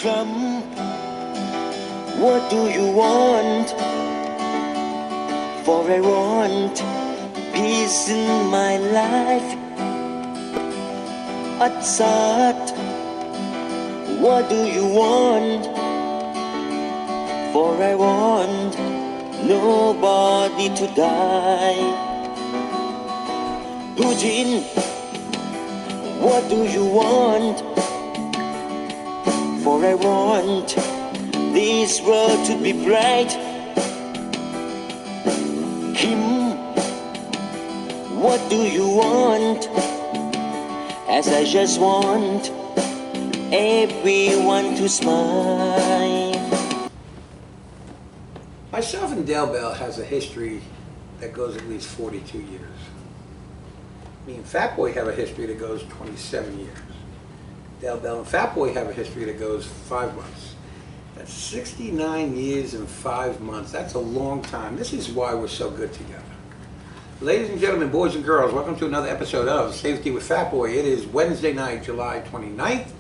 Trump, what do you want? For I want peace in my life. Assad, what do you want? For I want nobody to die. Putin, what do you want? For I want this world to be bright. Kim, what do you want? As I just want everyone to smile. Myself and Del Bell has a history that goes at least 42 years. Me and Fat Boy have a history that goes 27 years. Del Bell and Fat Boy have a history that goes 5 months. That's 69 years and 5 months. That's a long time. This is why we're so good together. Ladies and gentlemen, boys and girls, welcome to another episode of Safety with Fat Boy. It is Wednesday night, July 29th.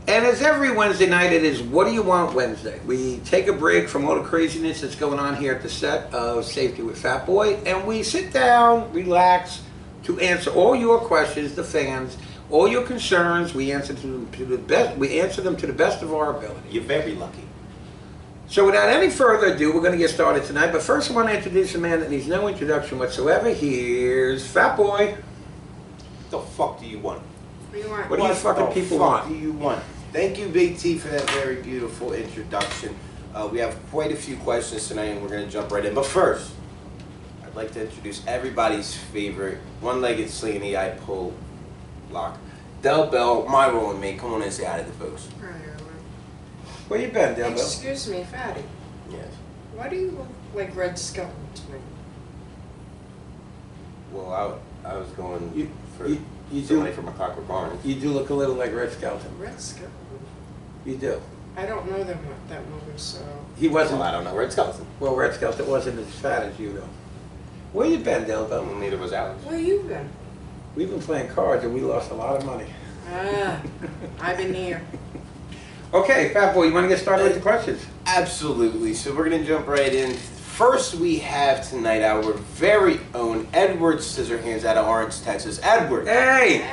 And as every Wednesday night, it is What Do You Want Wednesday. We take a break from all the craziness that's going on here at the set of Safety with Fat Boy, and we sit down, relax, to answer all your questions, the fans, all your concerns. We answer them to the best. We answer them to the best of our ability. You're very lucky. So without any further ado, we're going to get started tonight. But first, I want to introduce a man that needs no introduction whatsoever. Here's Fat Boy. What the fuck do you want? What do you fucking people want? What do you want? Thank you, Big T, for that very beautiful introduction. We have quite a few questions tonight, and we're going to jump right in. But first, I'd like to introduce everybody's favorite one-legged slingy eye pull lock. Del Bell, my role and me. Come on and say hi to the folks. Where you been, Del Bell? Excuse me, Fatty. Yes. Why do you look like Red Skelton to me? Well, I was going for you somebody do, from a Clockwork Orange. You do look a little like Red Skelton. Red Skelton? You do. I don't know that movie, so... He wasn't. Well, I don't know. Red Skeleton. Well, Red Skelton wasn't as fat as you, though. Where you been, Del Bell? Neither was Alex. Where you been? We've been playing cards and we lost a lot of money. I've been here. Okay, Fat Boy, you want to get started with the questions? Absolutely. So we're going to jump right in. First, we have tonight our very own Edward Scissorhands out of Orange, Texas. Edward. Hey!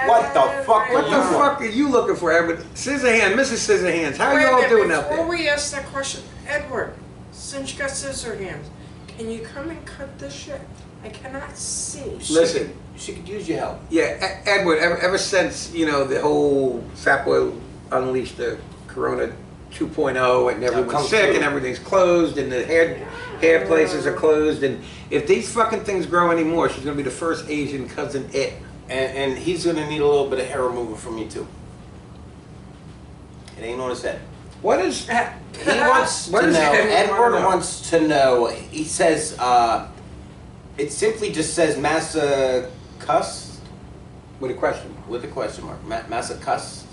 What the fuck? What the fuck are you looking for, Edward? Scissorhands, Mrs. Scissorhands, how are you all doing out there? Before we ask that question, Edward, since you got scissor hands, can you come and cut this shit? I cannot see. Listen. She could use your help. Yeah, Edward, ever since, you know, the whole Fat Boy unleashed the Corona 2.0 and everyone's sick and everything's closed and the hair places are closed, and if these fucking things grow anymore, she's going to be the first Asian cousin it. And he's going to need a little bit of hair removal from you too. It ain't on his head. What is... He wants to know, Edward wants to know, he says, it simply just says Massa Cuss. With a question mark. With a question mark. Massa Cuss.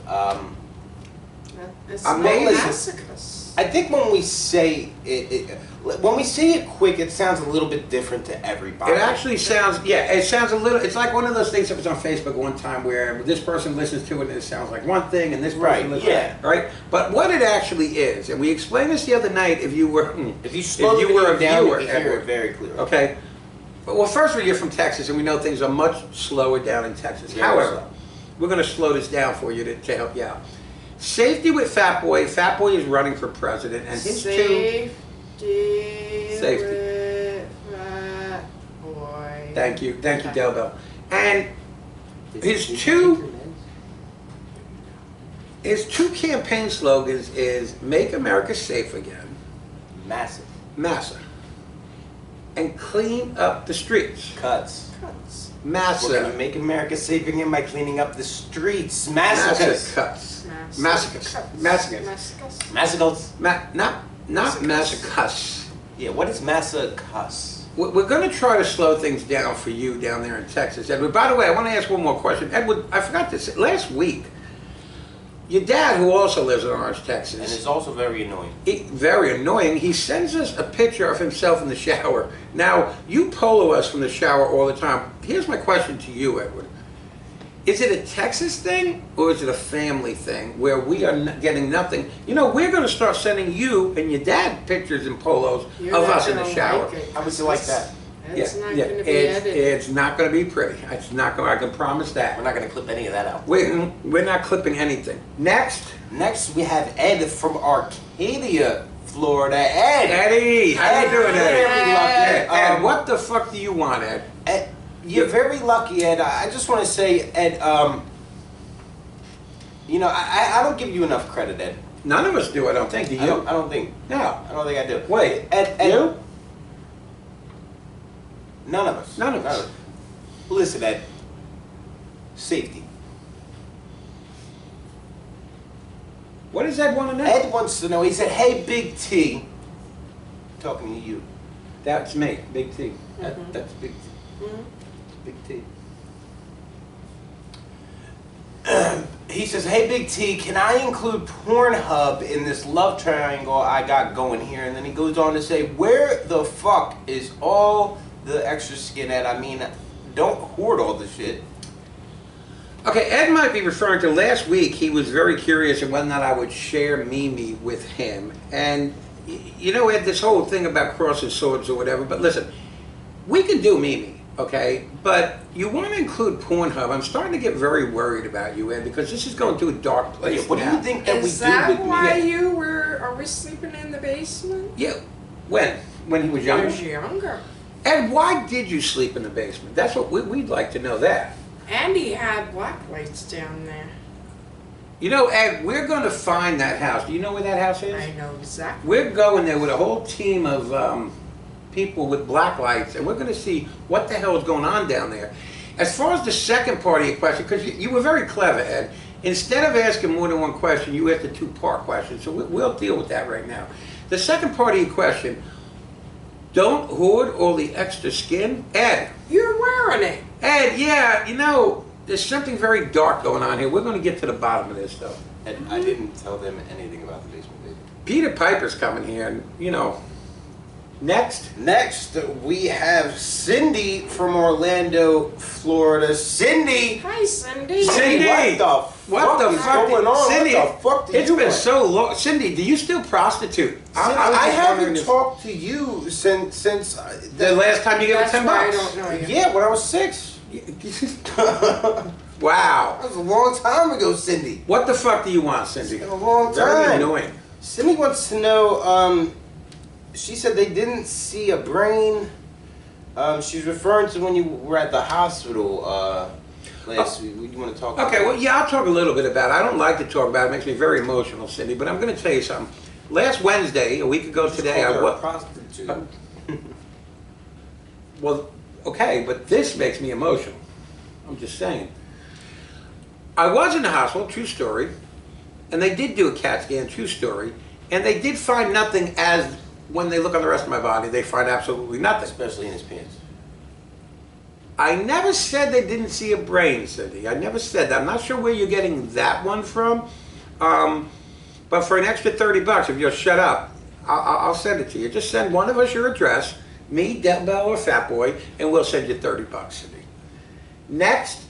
It's Amazing. masochist. I think when we say when we say it quick, it sounds a little bit different to everybody. It actually sounds, yeah, it sounds a little, it's like one of those things that was on Facebook one time where this person listens to it and it sounds like one thing and this person listens yeah. Right? But what it actually is, and we explained this the other night if you were, if you slow the video down, you can hear it very clearly. Okay? Well, first of all, you're from Texas and we know things are much slower down in Texas. Yeah, However, we're going to slow this down for you to help you out. Safety with Fat Boy. Fat Boy is running for president, and his Safety Safety. with Fat Boy. Thank you, Del Bell. And his two campaign slogans is "Make America Safe Again," Massive. Massa, and "Clean Up the Streets." Cuts. Massa. We're gonna make America safe again by cleaning up the streets. Massa Massacres. cuts. Masochist. Masochist. Masochist. Massacres. Not masochist. Yeah, what is Massa Cuss? We're going to try to slow things down for you down there in Texas, Edward. By the way, I want to ask one more question. Edward, I forgot to say, last week, your dad, who also lives in Orange, Texas. And it's also very annoying. Very annoying. He sends us a picture of himself in the shower. Now, you polo us from the shower all the time. Here's my question to you, Edward. Is it a Texas thing or is it a family thing where we are getting nothing? You know, we're going to start sending you and your dad pictures and polos You're of not us in the gonna shower. like it. How would you like that? It's not going to be edited. It's not going to be pretty. It's not going. I can promise that. We're not going to clip any of that out. We're not clipping anything. Next, Next, we have Ed from Arcadia, Florida. Ed! Eddie. How you doing, Eddie? Very lucky. Ed, what the fuck do you want, Ed? Ed, you're very lucky, Ed. I just want to say, Ed, you know, I don't give you enough credit, Ed. None of us do. I don't think. Do you? I don't think. No. I don't think I do. Wait. Ed, You? None of us. None of us. Listen, Ed. Safety. What does Ed want to know? Ed wants to know. He said, "Hey, Big T." Talking to you. That's me, Big T. That's Big T. Mhm. Big T. He says, "Hey, Big T, can I include Pornhub in this love triangle I got going here?" And then he goes on to say, "Where the fuck is all the extra skin at? I mean, don't hoard all the shit." Okay, Ed might be referring to last week. He was very curious of whether or not I would share Mimi with him. And, you know, Ed, this whole thing about crossing swords or whatever, but listen, we can do Mimi, okay? But you want to include Pornhub. I'm starting to get very worried about you, Ed, because this is going to a dark place. What do now. you think that we Is do that with why me? you were? Are we sleeping in the basement? Yeah, when? When he was He younger? was younger. Ed, why did you sleep in the basement? That's what we'd like to know that. And he had black lights down there. You know, Ed, we're going to find that house. Do you know where that house is? I know exactly. We're going there with a whole team of people with black lights, and we're going to see what the hell is going on down there. As far as the second part of your question, because you were very clever, Ed. Instead of asking more than one question, you asked a two-part question, so we'll deal with that right now. The second part of your question, don't hoard all the extra skin. Ed, You're wearing it. Ed, yeah, you know, there's something very dark going on here. We're going to get to the bottom of this, though. And I didn't tell them anything about the basement, baby. Peter Piper's coming here, and, you know, next. Next, we have Cindy from Orlando, Florida. Cindy! Hi, Cindy. Cindy! What the fuck is going on? Cindy, What the fuck do it's you been want? so long. Cindy, do you still prostitute? I was haven't wondering if- talked to you since The last time you gave her That's 10 why I bucks. don't know you. yeah, when I was 6. That Wow. was a long time ago, Cindy. What the fuck do you want, Cindy? It's been a long Very time. annoying. Cindy wants to know, she said they didn't see a brain. She's referring to when you were at the hospital last week. You want to talk about Okay, well, yeah, I'll talk a little bit about it. I don't like to talk about it. It makes me very emotional, Cindy, but I'm going to tell you something. Last Wednesday, a week ago today, I a was... prostitute. Well, okay, but this makes me emotional. I'm just saying. I was in the hospital, true story, and they did do a CAT scan, true story, and they did find nothing as when they look on the rest of my body, they find absolutely nothing. Especially in his pants. I never said they didn't see a brain, Cindy. I never said that. I'm not sure where you're getting that one from, but for an extra 30 bucks, if you'll shut up, I'll send it to you. Just send one of us your address, me, Del Bell, or Fat Boy, and we'll send you 30 bucks, Cindy. Next.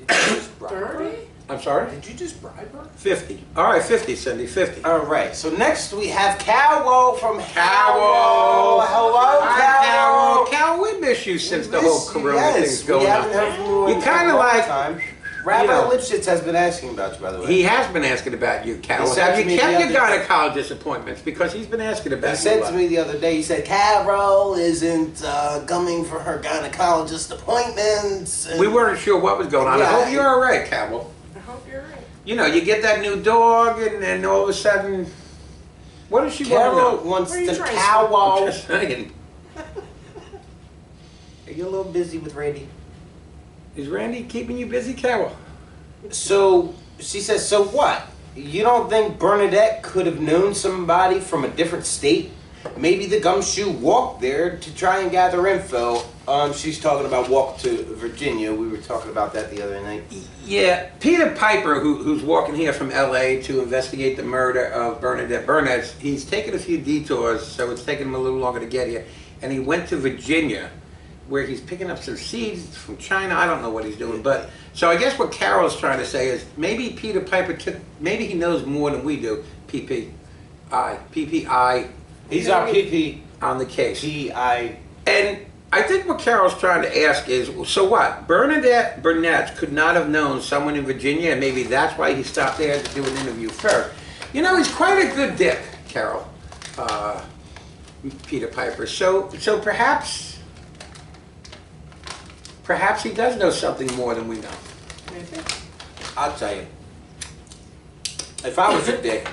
Did you just bribe her? 30? I'm sorry? Did you just bribe her? 50. All right, 50, Cindy, 50. All right. So next we have Cowo from Cowo. Hello, Hi, Cowo. Cal, we miss you since We the whole miss you, Corona yes. thing's going We haven't on. heard from you You in kinda a long like- time. Rabbi you know. Lipschitz has been asking about you, by the way. He has been asking about you, Cal. He said Have to you me kept the your other- gynecologist appointments? Because he's been asking about He you. said a to lot. me the other day, he said, Carol isn't coming for her gynecologist appointments. And We weren't sure what was going on. I Yeah. hope you're all right, Cal. I hope you're right. You know, you get that new dog, and then all of a sudden, what does she Carol want wants What are you to trying to to Cowo. know? I'm just saying. You're a little busy with Randy. Is Randy keeping you busy, Cal? So she says, so what? You don't think Bernadette could have known somebody from a different state? Maybe the gumshoe walked there to try and gather info. She's talking about walk to Virginia. We were talking about that the other night. Yeah, Peter Piper, who's walking here from L.A. to investigate the murder of Bernadette Burnett, he's taken a few detours, so it's taken him a little longer to get here. And he went to Virginia where he's picking up some seeds from China. I don't know what he's doing, but so I guess what Carol's trying to say is maybe Peter Piper maybe he knows more than we do. PPI. He's our PP. On the case. PI. And I think what Carol's trying to ask is, so what? Bernadette Burnett could not have known someone in Virginia, and maybe that's why he stopped there to do an interview first. You know, he's quite a good dick, Carol. Peter Piper. So perhaps he does know something more than we know. Maybe. I'll tell you. If I was a dick,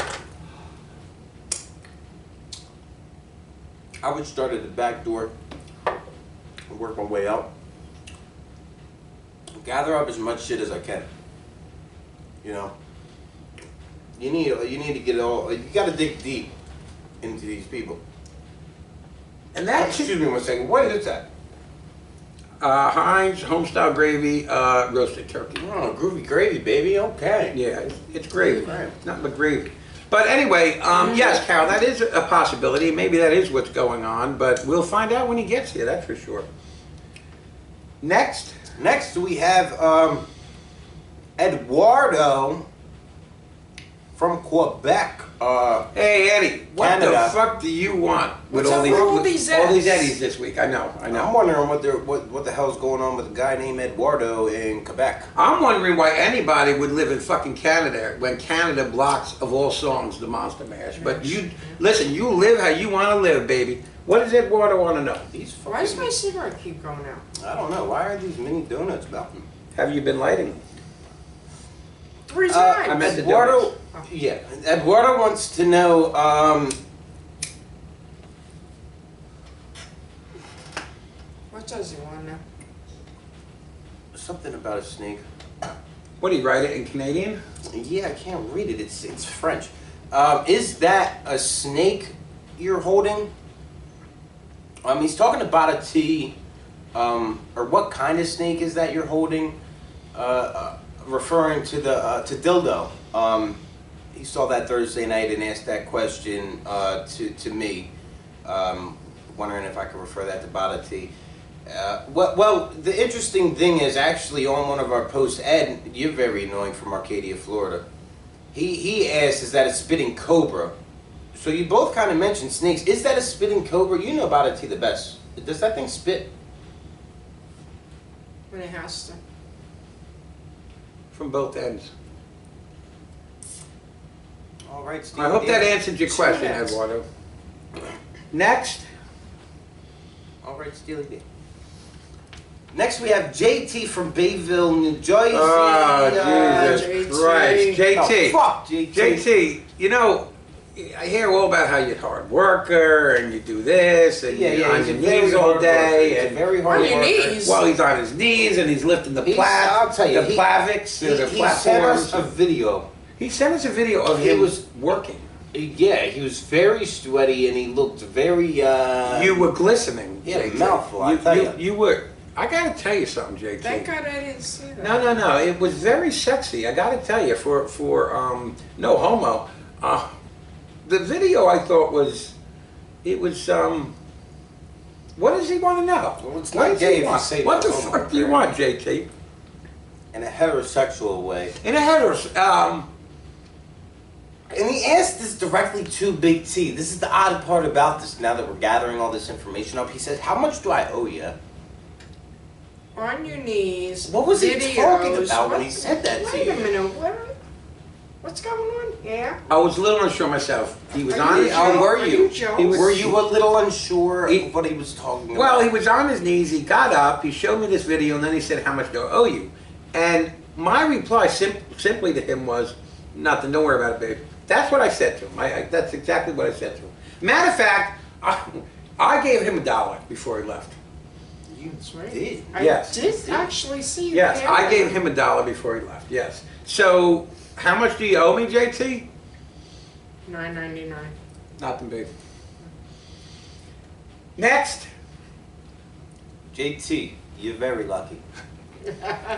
I would start at the back door and work my way out. Gather up as much shit as I can. You know, you need to get all. You got to dig deep into these people. And that Excuse me one second. What is that? Heinz homestyle gravy, roasted turkey. Oh, groovy gravy, baby. Okay. Yeah, it's gravy. Right. It's nothing but gravy. But anyway, yes, Carol, that is a possibility. Maybe that is what's going on, but we'll find out when he gets here, that's for sure. Next. Next we have Eduardo from Quebec. Hey, Eddie, what Canada. the fuck do you want with What's all up these, with all these Eddies this week? I know. I'm wondering what the hell's going on with a guy named Eduardo in Quebec. I'm wondering why anybody would live in fucking Canada when Canada blocks, of all songs, the Monster Mash. But you, listen, you live how you want to live, baby. What does Eduardo want to know? Why does my cigarette keep going out? I don't know. Why are these mini donuts about? Have you been lighting? 3 times. I meant the Eduardo. donuts. Yeah, Eduardo wants to know. What does he want now? Something about a snake. What do you write it in Canadian? Yeah, I can't read it. It's French. Is that a snake you're holding? He's talking about a tea. Or what kind of snake is that you're holding? Referring to the to dildo. He saw that Thursday night and asked that question to me, wondering if I could refer that to Bada T. Well, the interesting thing is actually on one of our posts, Ed, you're very annoying from Arcadia, Florida. He asked, is that a spitting cobra? So you both kind of mentioned snakes. Is that a spitting cobra? You know Bada T the best. Does that thing spit? When it has to. From both ends. All right, Steve. I hope that answered your question, Yes. Eduardo. Next. All right, Steely Dan. Next, we have JT from Bayville, New Jersey. Oh, Jesus JT. Christ. JT. Oh, fuck, JT. JT, you know, I hear all about how you're a hard worker and you do this and you're on he's your a very knees all hard day. worker. He's a And, very hard On your worker. knees? well, he's on his knees and he's lifting the I'll tell you, the plavics, the He sent us platforms. a video. He sent us a video of He him was- working. Yeah, he was very sweaty and he looked very. You were glistening, Yeah, JT. mouthful, I tell ya. You were. I gotta tell you something, JT. Thank God I didn't see that. No. It was very sexy. I gotta tell you, for no homo. The video I thought was, it was What does he want to know? Well, it's What not does he gay if you want? say What no the homo, fuck do you Barry. want, JT? In a heterosexual way. In a heterosexual. And he asked this directly to Big T. This is the odd part about this now that we're gathering all this information up. He says, how much do I owe you? On your knees. What was he videos. talking about when he What- said that to Wait you? a minute. What's going on? Yeah. I was a little unsure myself. He was Are on you his. How were Are you? you jealous? He was- Were you a little unsure He- of what he was talking about? Well, he was on his knees. He got up. He showed me this video, and then he said, "How much do I owe you?" And my reply simply to him was, "Nothing. Don't worry about it, babe." That's what I said to him. That's exactly what I said to him. Matter of fact, I gave him $1 before he left. You right. did. I Yes. did actually see you. Yes, there. I gave him $1 before he left. Yes. So, how much do you owe me, JT? $9.99. Nothing, babe. Next. JT, you're very lucky.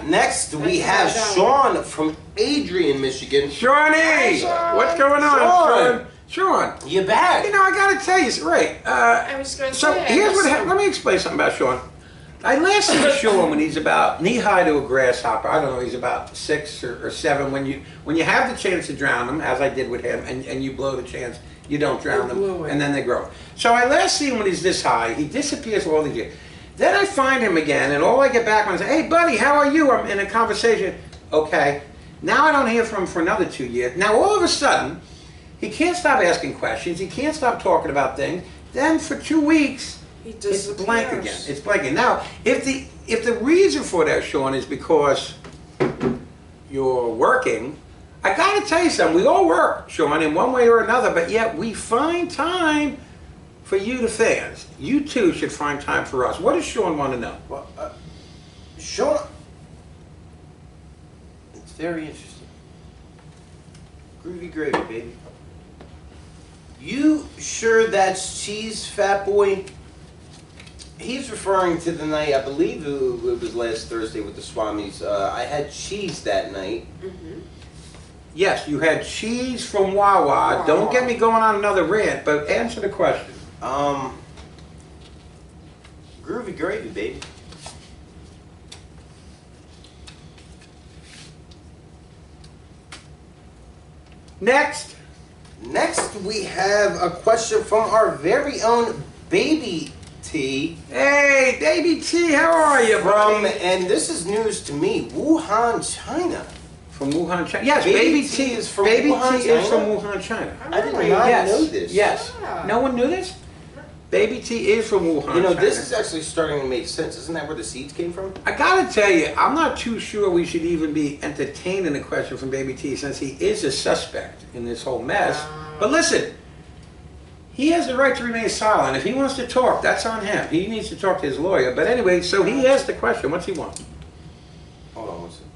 Next, we have Sean from Adrian, Michigan. Shawnee! Sean. What's going on, Sean? You're back. You know, I gotta tell you, right. I was going to So say. here's what happened. Let me explain something about Sean. I last see Sean when he's about knee high to a grasshopper. I don't know, he's about 6 or 7. When you have the chance to drown them, as I did with him, and you blow the chance, you don't drown them, and then they grow. So I last see him when he's this high. He disappears for all these years. Then I find him again, and all I get back when I say, "Hey, buddy, how are you?" I'm in a conversation. Okay. Now I don't hear from him for another 2 years. Now all of a sudden, he can't stop asking questions. He can't stop talking about things. Then for 2 weeks, it's blank again. It's blank again. Now, if the reason for that, Sean, is because you're working, I got to tell you something. We all work, Sean, in one way or another, but yet we find time for you, the fans. You too should find time for us. What does Sean want to know? Well, Sean, it's very interesting. Groovy gravy, baby. You sure that's cheese, fat boy? He's referring to the night, I believe it was last Thursday with the Swamis. I had cheese that night. Mm-hmm. Yes, you had cheese from Wawa. Don't get me going on another rant, but answer the question. Groovy gravy, baby. Next. Next, we have a question from our very own Baby T. Hey, Baby T, how are you, buddy? And this is news to me, Wuhan, China. From Wuhan, China. Yes, Baby T is from Baby Wuhan, T is from China? Wuhan, China. I did not know this. Yes. Yeah. No one knew this? Baby T is from Wuhan, You know, China. this is actually starting to make sense. Isn't that where the seeds came from? I gotta tell you, I'm not too sure we should even be entertaining a question from Baby T since he is a suspect in this whole mess. But listen, he has the right to remain silent. If he wants to talk, that's on him. He needs to talk to his lawyer. But anyway, so he asked the question. What's he want? Hold on one second.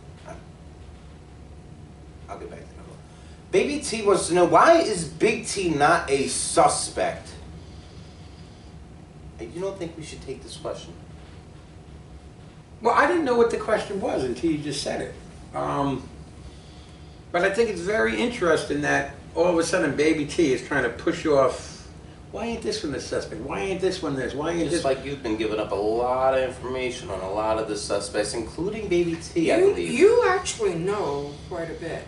I'll get back to that. Baby T wants to know, why is Big T not a suspect? You don't think we should take this question? Well, I didn't know what the question was until you just said it. But I think it's very interesting that all of a sudden Baby T is trying to push you off. Why ain't this one the suspect? Why ain't this one this? Why ain't Just this? like you've been giving up a lot of information on a lot of the suspects, including Baby T, I believe. You actually know quite a bit.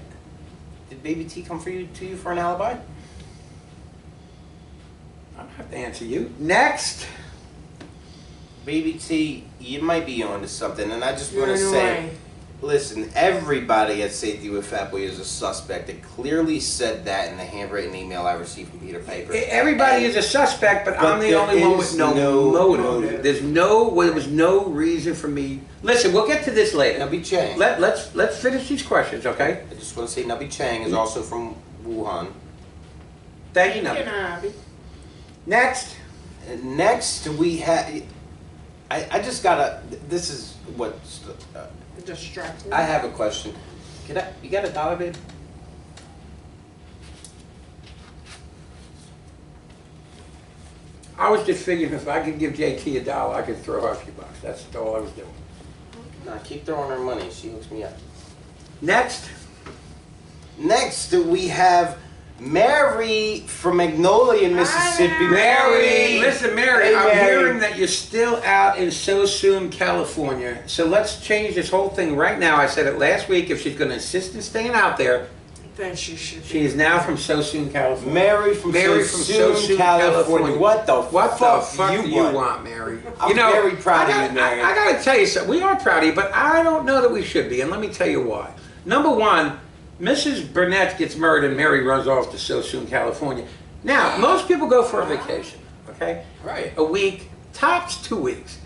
Did Baby T come to you for an alibi? I don't have to answer you. Next. Baby T, you might be onto something, and I just want You're to say, annoying. listen, everybody at Safety with Fatboy is a suspect. It clearly said that in the handwritten email I received from Peter Piper. Everybody is a suspect, but I'm the only one with no motive. There was no reason for me. Listen, we'll get to this later. Nubby Chang. Let's finish these questions, okay? I just want to say Nubby Chang is also from Wuhan. Thank you, You Nubby. know, Abby. Next. And next we have, I just gotta, this is what, Distracted. I have a question. You got $1, babe? I was just figuring if I could give JT $1, I could throw her a few bucks. That's all I was doing. Nah, keep throwing her money. She hooks me up. Next. Next, we have Mary from Magnolia, Mississippi. Mary! Listen, Mary, Hey, I'm Mary. hearing that you're still out in So Soon, California. So let's change this whole thing right now. I said it last week. If she's going to insist in staying out there, Then she should. she is now from So Soon, California. Mary from So Soon, California. What the What fuck the fuck do do you want, Mary? I'm very proud of you, Mary. I gotta tell you something. We are proud of you, but I don't know that we should be, and let me tell you why. Number one, Mrs. Burnett gets married and Mary runs off to So Soon, California. Now, most people go for a vacation, okay? Right. A week, tops 2 weeks.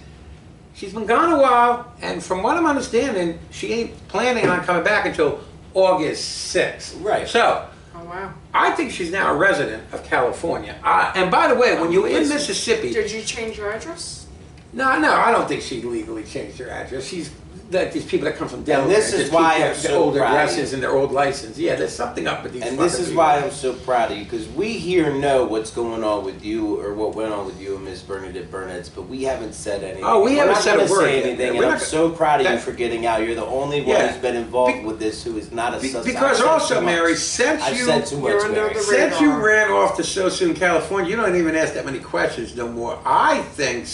She's been gone a while, and from what I'm understanding, she ain't planning on coming back until August 6th. Right. So, Oh wow. I think she's now a resident of California. And by the way, when you're in Mississippi... Did you change your address? No, I don't think she legally changed her address. She's like these people that come from Delaware. this is just why keep I'm their so old proud of addresses and their old license. Yeah, there's something up with these. And this fucking is people. why I'm so proud of you, because we here know what's going on with you, or what went on with you and Ms. Bernadette Burnett's, but we haven't said anything. Oh, we haven't said a We're not word gonna say yet. anything, We're and not I'm gonna- so proud of you that- for getting out. You're the only one Yeah. who's been involved with this who is not a suspect. Because also, Mary, since I've you said too much, You're under Mary. the since you radar. ran off to So Soon, California, you don't even ask that many questions no more. I think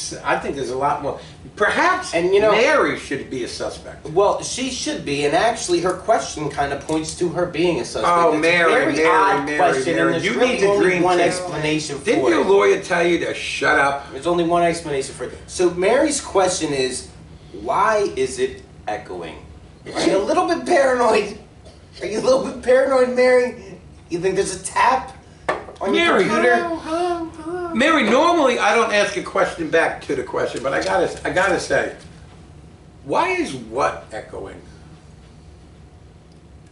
there's a lot more. Perhaps And, you know- Mary should be a suspect. Well, she should be, and actually, her question kind of points to her being a suspect. Oh, It's Mary, a very Mary, odd Mary, question, Mary. and there's You really need the only green one ticket. explanation for Didn't it. your lawyer tell you to shut up? There's only one explanation for it. So Mary's question is, why is it echoing? Are you a little bit paranoid? Are you a little bit paranoid, Mary? You think there's a tap on your Mary, computer? Mary, normally I don't ask a question back to the question, but I gotta say, why is what echoing?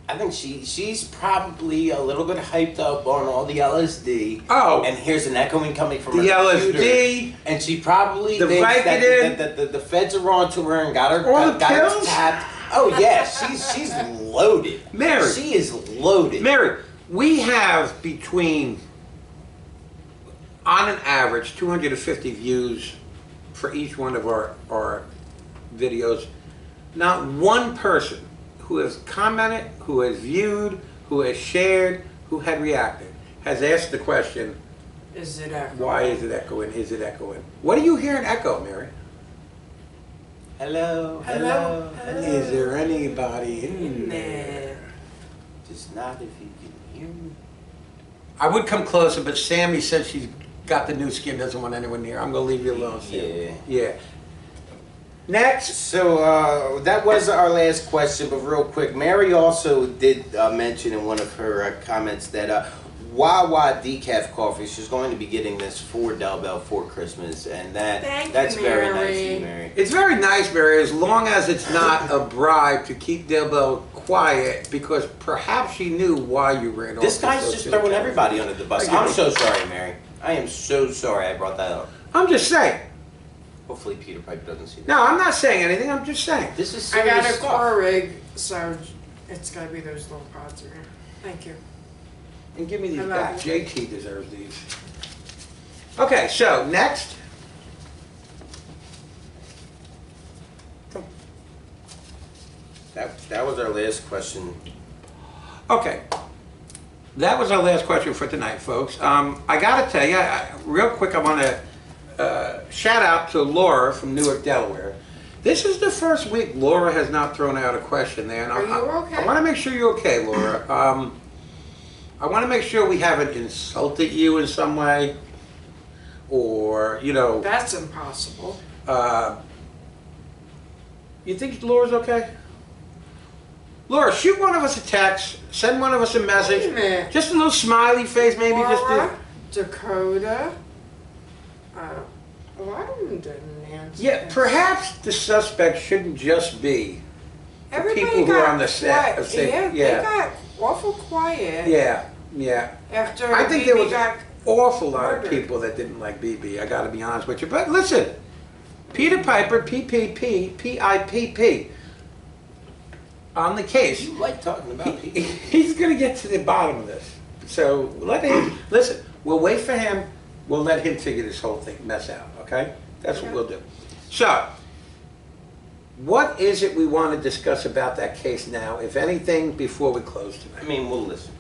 I think she's probably a little bit hyped up on all the LSD. Oh. And here's an echoing coming from The her computer. LSD, And she probably the thinks Vicodin. that the feds are onto her and got her All the got her pills? tapped. Oh yeah, she's loaded. Mary. She is loaded. Mary, we have between, on an average, 250 views for each one of our videos. Not one person who has commented, who has viewed, who has shared, who had reacted, has asked the question, Is it echoing? why is it echoing? Is it echoing? What do you hear in echo, Mary? Hello, Hello, hello, hello. hello. Is there anybody in there? Just not if you can hear me. I would come closer, but Sammy said she's got the new skin, doesn't want anyone near. I'm gonna leave you alone, Sammy. Yeah. Next. So that was our last question, but real quick, Mary also did mention in one of her comments that Wawa decaf coffee, she's going to be getting this for Del Bell for Christmas, and that's you, very nice of Mary. you, Mary. It's very nice, Mary, as long as it's not a bribe to keep Del Bell quiet, because perhaps she knew why you ran off. This guy's just throwing everybody under the bus. I get I'm it. so sorry, Mary. I am so sorry I brought that up. I'm just saying. Hopefully Peter Piper doesn't see that. No, I'm not saying anything. I'm just saying. This is I serious got a stuff. core rig, so it's gotta be those little pods here. Thank you. And give me these I love back. you. JT deserves these. Okay, so next. That was our last question. Okay. That was our last question for tonight, folks. I gotta tell you, real quick, I want to shout out to Laura from Newark, Delaware. This is the first week Laura has not thrown out a question there. And Are you okay? I want to make sure you're okay, Laura. I want to make sure we haven't insulted you in some way, or, you know, That's impossible. you think Laura's okay? Laura, shoot one of us a text, send one of us a message. Wait a minute. Just a little smiley face, maybe. Laura, Dakota, a lot of them didn't answer. Yeah, perhaps the suspect shouldn't just be the Everybody people who got are on the set. quiet. Say- They got awful quiet. Yeah. After I think BB there was got awful lot of murdered. people that didn't like BB. I got to be honest with you. But listen, Peter Piper, PPP, PIPP, on the case. You like talking about people. He's going to get to the bottom of this. So let him, listen, we'll wait for him. We'll let him figure this whole thing, mess out, okay? That's what we'll do. So, what is it we want to discuss about that case now, if anything, before we close I tonight? mean, well, listen.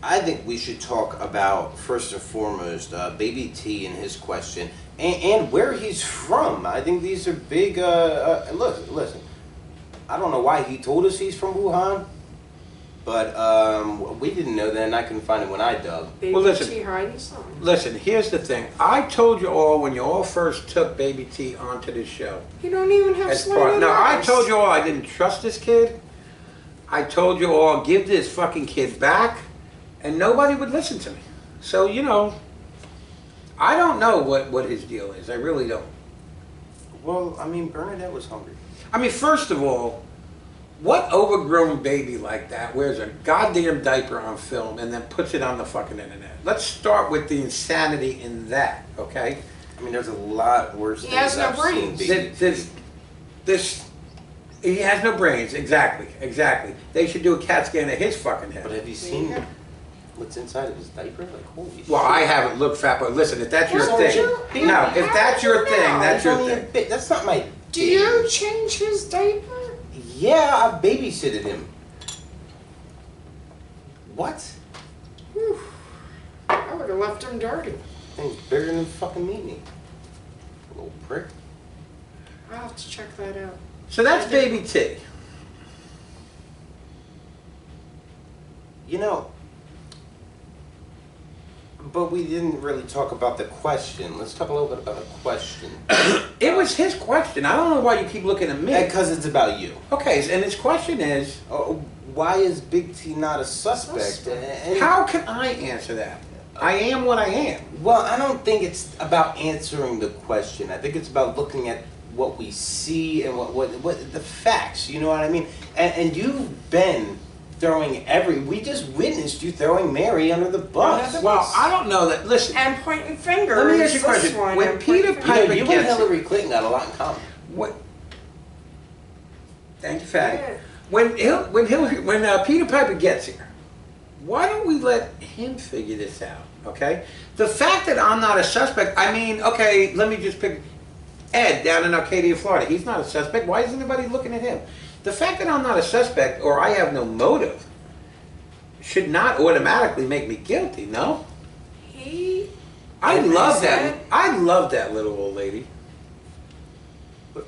I think we should talk about, first and foremost, Baby T and his question, and where he's from. I think these are big, listen, I don't know why he told us he's from Wuhan, but we didn't know that, and I couldn't find it when I dug. Baby Well, listen. T hiding something. Listen, here's the thing. I told you all when you all first took Baby T onto this show. You don't even have As slanted no, I eyes. told you all I didn't trust this kid. I told you all give this fucking kid back, and nobody would listen to me. So, you know, I don't know what his deal is. I really don't. Well, I mean, Bernadette was hungry. I mean, first of all, what overgrown baby like that wears a goddamn diaper on film and then puts it on the fucking internet? Let's start with the insanity in that, okay? I mean, there's a lot worse He things has no I've seen. brains. Baby. This, he has no brains, exactly. They should do a CAT scan of his fucking head. But have you seen what's inside of his diaper? Like, holy shit. Well, I haven't looked, fat boy. Listen, if that's your Well, thing, you- no, if that's your thing, now. that's It's your only a thing. bit. That's not my Do you change his diaper? Yeah, I babysitted him. What? Whew. I would have left him dirty. thing's bigger than fucking meat. Little prick. I'll have to check that out. So that's Baby T. You know, but we didn't really talk about the question. Let's talk a little bit about the question. It was his question. I don't know why you keep looking at me. Because it's about you. Okay, and his question is, Why is Big T not a suspect? And how can I answer that? I am what I am. Well, I don't think it's about answering the question. I think it's about looking at what we see and what the facts. You know what I mean? And you've been throwing we just witnessed you throwing Mary under the bus. Well, I don't know that. Listen, And pointing fingers. let me ask you a this question. one, When and Peter pointing Piper You and gets Hillary Clinton got a lot in common. what? Thank you, Fatty. Yeah. When Peter Piper gets here, why don't we let him figure this out? Okay, the fact that I'm not a suspect. I mean, okay, let me just pick Ed down in Arcadia, Florida. He's not a suspect. Why isn't anybody looking at him? The fact that I'm not a suspect or I have no motive should not automatically make me guilty. No, I love that. I love that little old lady.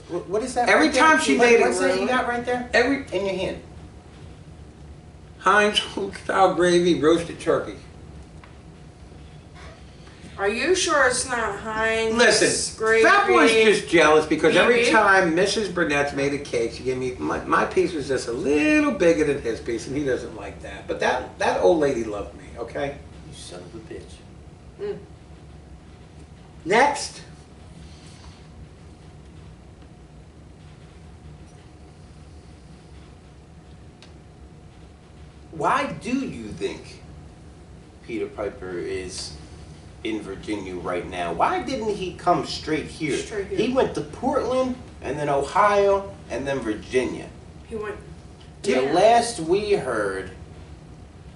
What is that? Every right time there? she made it- What's that you got right there? In your hand. Heinz style gravy, roasted turkey. Are you sure it's not Heinz? Listen, gravy? Fat Boy's just jealous because every Maybe. time Mrs. Burnett's made a cake, she gave me my piece was just a little bigger than his piece, and he doesn't like that. But that old lady loved me. Okay. You son of a bitch. Mm. Next. Why do you think Peter Piper is in Virginia right now? Why didn't he come straight here? Straight here. He went to Portland and then Ohio and then Virginia. He went. The last we heard,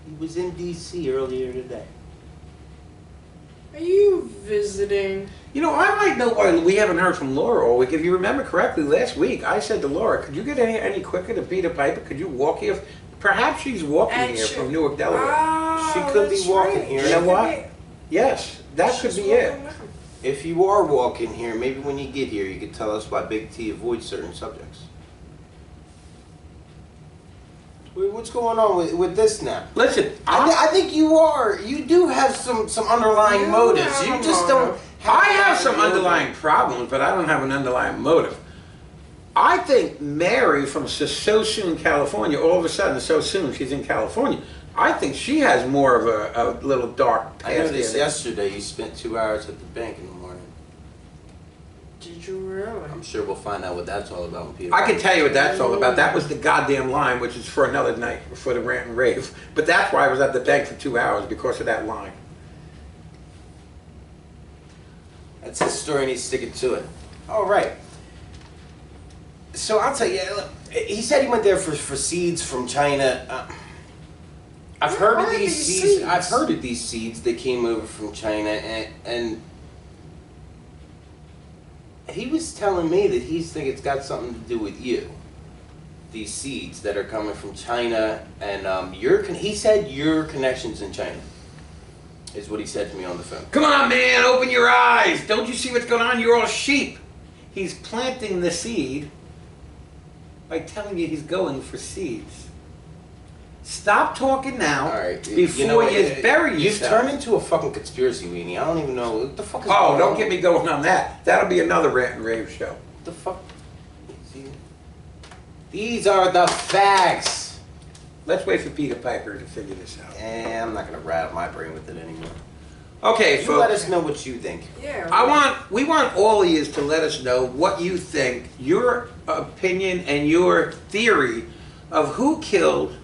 he was in D.C. earlier today. Are you visiting? You know, I might know why we haven't heard from Laura all week. If you remember correctly, last week I said to Laura, "Could you get any quicker to Peter Piper? Could you walk here?" Perhaps she's walking And here she- from Newark, Delaware. Oh, She could be that's walking right. here. You know She what? could Yes, that be- could she's be it. walking now. If you are walking here, maybe when you get here, you could tell us why Big T avoids certain subjects. What's going on with this now? Listen, I think you do have some underlying You motives. have You a just motive. don't I have some a motive. underlying problems, but I don't have an underlying motive. I think Mary from So Soon, California, all of a sudden, so soon she's in California. I think she has more of a little dark I past noticed there. yesterday you spent 2 hours at the bank in the morning. Did you really? I'm sure we'll find out what that's all about when Peter. I can tell you what that's all about. That was the goddamn line, which is for another night, for the rant and rave. But that's why I was at the bank for 2 hours, because of that line. That's his story and he's sticking to it. All right. So I'll tell you, look, he said he went there for seeds from China. I've What heard of are these these seeds. seeds? I've heard of these seeds that came over from China, and he was telling me that he's think it's got something to do with you. These seeds that are coming from China, and he said your connections in China is what he said to me on the phone. Come on, man, open your eyes. Don't you see what's going on? You're all sheep. He's planting the seed by telling you he's going for seeds. Stop talking now All right, before you bury You've yourself. turned into a fucking conspiracy weenie. I don't even know what the fuck is Oh, going don't on. get me going on that. That'll be another rant and rave show. What the fuck? See? These are the facts. Let's wait for Peter Piper to figure this out. And I'm not gonna rattle my brain with it anymore. Okay, You let folks. us know what you think. Yeah. We want all of you to let us know what you think, your opinion and your theory of who killed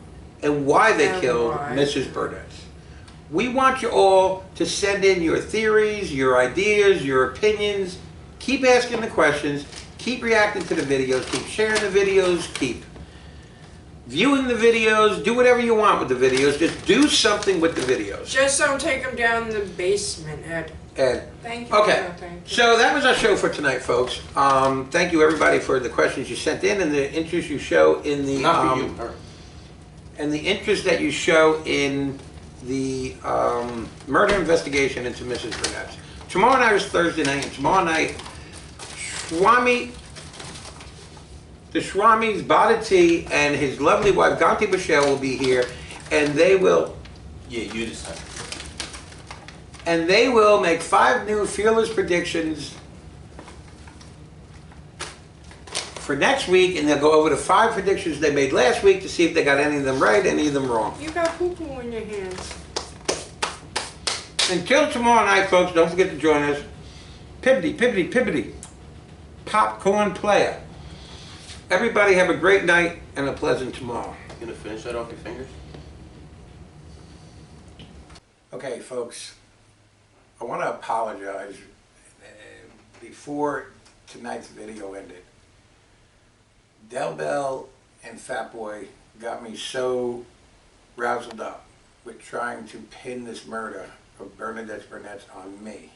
and why they And killed why. Mrs. Burnett. We want you all to send in your theories, your ideas, your opinions. Keep asking the questions. Keep reacting to the videos. Keep sharing the videos. Keep viewing the videos. Do whatever you want with the videos. Just do something with the videos. Just don't take him down the basement, Ed. And Thank you. okay, No, thank you. so that was our show for tonight, folks. Thank you everybody for the questions you sent in and the interest you show in the Not for you. Her. and the interest that you show in the murder investigation into Mrs. Burnett. tomorrow night is Thursday night, and tomorrow night, the Swami's Bhadati and his lovely wife, Ganti Bashel, will be here, and they will Yeah, you decide. make 5 new fearless predictions for next week, and they'll go over the 5 predictions they made last week to see if they got any of them right, any of them wrong. You got poo-poo in your hands. Until tomorrow night, folks, don't forget to join us. Pibbity, popcorn player. Everybody have a great night and a pleasant tomorrow. You gonna finish that off your fingers? Okay, folks, I want to apologize before tonight's video ended. Del Bell and Fatboy got me so roused up with trying to pin this murder of Bernadette Burnett on me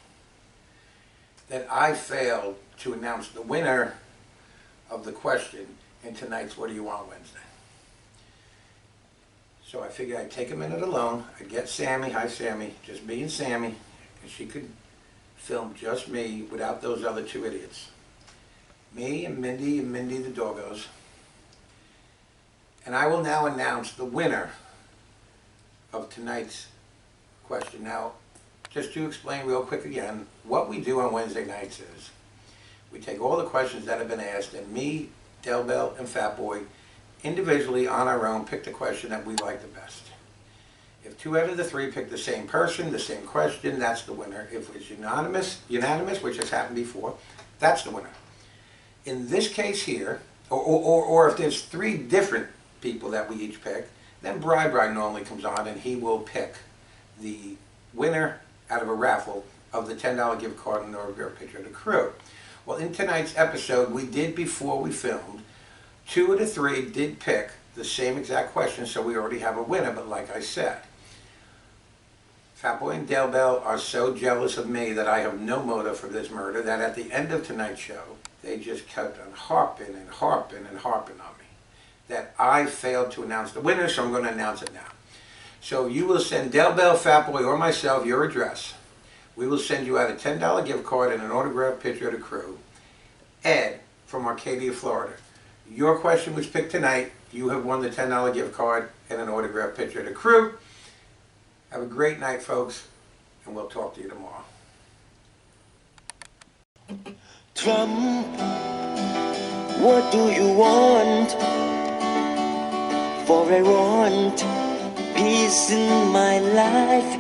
that I failed to announce the winner of the question in tonight's What Do You Want Wednesday. So I figured I'd take a minute alone. I'd get Sammy, hi Sammy, just me and Sammy, and she could film just me without those other 2 idiots. Me and Mindy the doggos. And I will now announce the winner of tonight's question. Now, just to explain real quick again, what we do on Wednesday nights is we take all the questions that have been asked, and me, Del Bell, and Fatboy individually on our own pick the question that we like the best. If 2 out of the 3 pick the same person, the same question, that's the winner. If it's unanimous, which has happened before, that's the winner. In this case here, or if there's 3 different people that we each pick, then Bri normally comes on and he will pick the winner out of a raffle of the $10 gift card and autograph picture of the crew. Well, in tonight's episode, we did, before we filmed, 2 of the 3 did pick the same exact question, so we already have a winner. But like I said, Fatboy and Del Bell are so jealous of me that I have no motive for this murder that at the end of tonight's show, they just kept on harping on me that I failed to announce the winner, so I'm going to announce it now. So you will send Del Bell, Fatboy, or myself your address. We will send you out a $10 gift card and an autographed picture of the crew. Ed from Arcadia, Florida. Your question was picked tonight. You have won the $10 gift card and an autographed picture of the crew. Have a great night, folks, and we'll talk to you tomorrow. Trump, what do you want? For I want peace in my life.